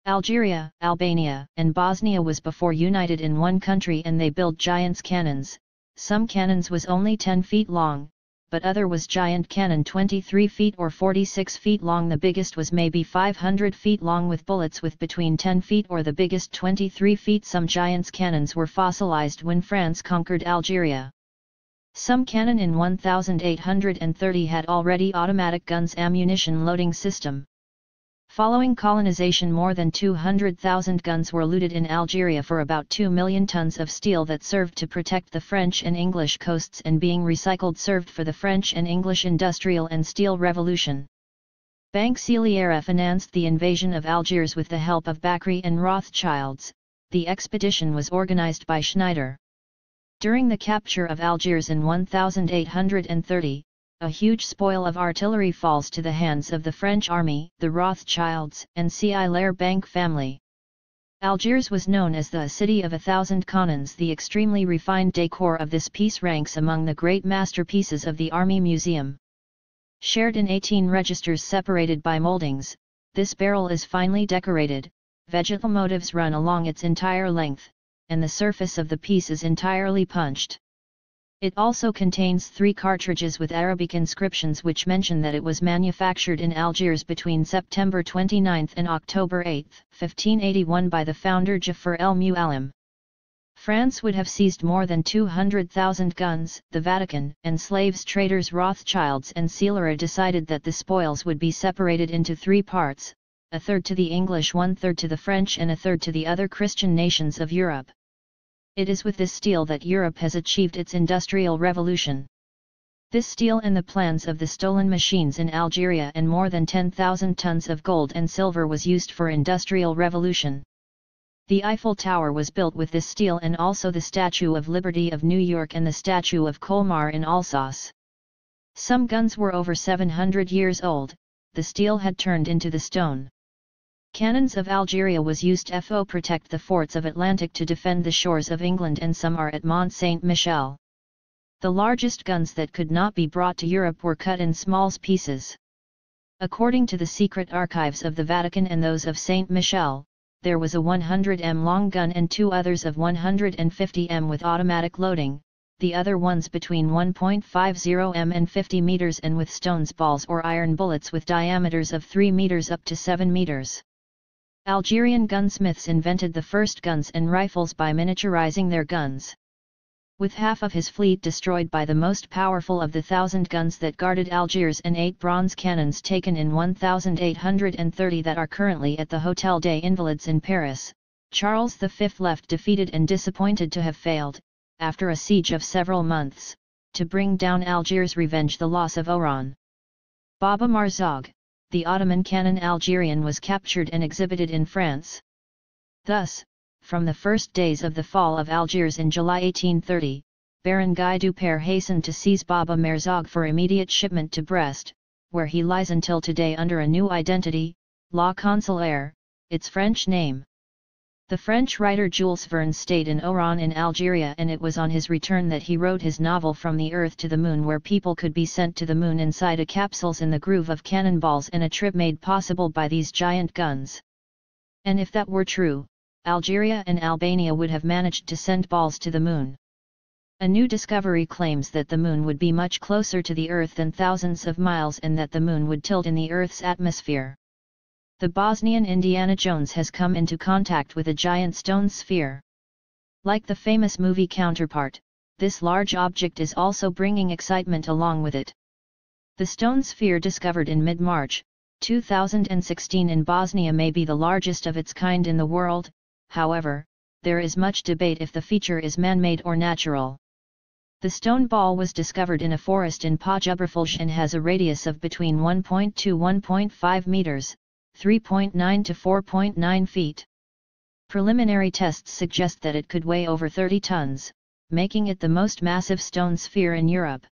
Algeria, Albania, and Bosnia was before united in one country, and they built giants cannons. Some cannons was only 10 feet long, but other was giant cannon 23 feet or 46 feet long. The biggest was maybe 500 feet long with bullets with between 10 feet or the biggest 23 feet. Some giants cannons were fossilized when France conquered Algeria. Some cannon in 1830 had already automatic guns ammunition loading system. Following colonization, more than 200,000 guns were looted in Algeria for about 2 million tons of steel that served to protect the French and English coasts, and being recycled served for the French and English industrial and steel revolution. Bank Seillière financed the invasion of Algiers with the help of Bacri and Rothschilds. The expedition was organized by Schneider. During the capture of Algiers in 1830, a huge spoil of artillery falls to the hands of the French army, the Rothschilds and Seiilère Bank family. Algiers was known as the City of 1,000 Cannons. The extremely refined decor of this piece ranks among the great masterpieces of the Army Museum. Shared in 18 registers separated by moldings, this barrel is finely decorated, vegetal motifs run along its entire length, and the surface of the piece is entirely punched. It also contains 3 cartridges with Arabic inscriptions which mention that it was manufactured in Algiers between September 29 and October 8, 1581 by the founder Jafar el-Mu'allim. France would have seized more than 200,000 guns. The Vatican and slaves traders Rothschilds and Seiilère decided that the spoils would be separated into 3 parts, a third to the English, 1/3 to the French, and a third to the other Christian nations of Europe. It is with this steel that Europe has achieved its industrial revolution. This steel and the plans of the stolen machines in Algeria and more than 10,000 tons of gold and silver was used for industrial revolution. The Eiffel Tower was built with this steel, and also the Statue of Liberty of New York and the Statue of Colmar in Alsace. Some guns were over 700 years old. The steel had turned into the stone. Cannons of Algeria was used to protect the forts of Atlantic to defend the shores of England, and some are at Mont Saint-Michel. The largest guns that could not be brought to Europe were cut in small pieces. According to the secret archives of the Vatican and those of Saint-Michel, there was a 100 m long gun and 2 others of 150 m with automatic loading, the other ones between 1.50 m and 50 meters, and with stones, balls or iron bullets with diameters of 3 meters up to 7 meters. Algerian gunsmiths invented the first guns and rifles by miniaturizing their guns. With half of his fleet destroyed by the most powerful of the 1,000 guns that guarded Algiers and 8 bronze cannons taken in 1830 that are currently at the Hôtel des Invalides in Paris, Charles V left defeated and disappointed to have failed, after a siege of several months, to bring down Algiers, revenge the loss of Oran. Baba Marzog, the Ottoman cannon Algerian, was captured and exhibited in France. Thus, from the first days of the fall of Algiers in July 1830, Baron Guy Dupère hastened to seize Baba Marzog for immediate shipment to Brest, where he lies until today under a new identity, La Consulaire, its French name. The French writer Jules Verne stayed in Oran in Algeria, and it was on his return that he wrote his novel From the Earth to the Moon, where people could be sent to the moon inside a capsules in the groove of cannonballs, and a trip made possible by these giant guns. And if that were true, Algeria and Albania would have managed to send balls to the moon. A new discovery claims that the moon would be much closer to the Earth than thousands of miles, and that the moon would tilt in the Earth's atmosphere. The Bosnian Indiana Jones has come into contact with a giant stone sphere. Like the famous movie counterpart, this large object is also bringing excitement along with it. The stone sphere, discovered in mid-March 2016 in Bosnia, may be the largest of its kind in the world. However, there is much debate if the feature is man-made or natural. The stone ball was discovered in a forest in Pojubrafilj and has a radius of between 1.2 to 1.5 meters, 3.9 to 4.9 feet. Preliminary tests suggest that it could weigh over 30 tons, making it the most massive stone sphere in Europe.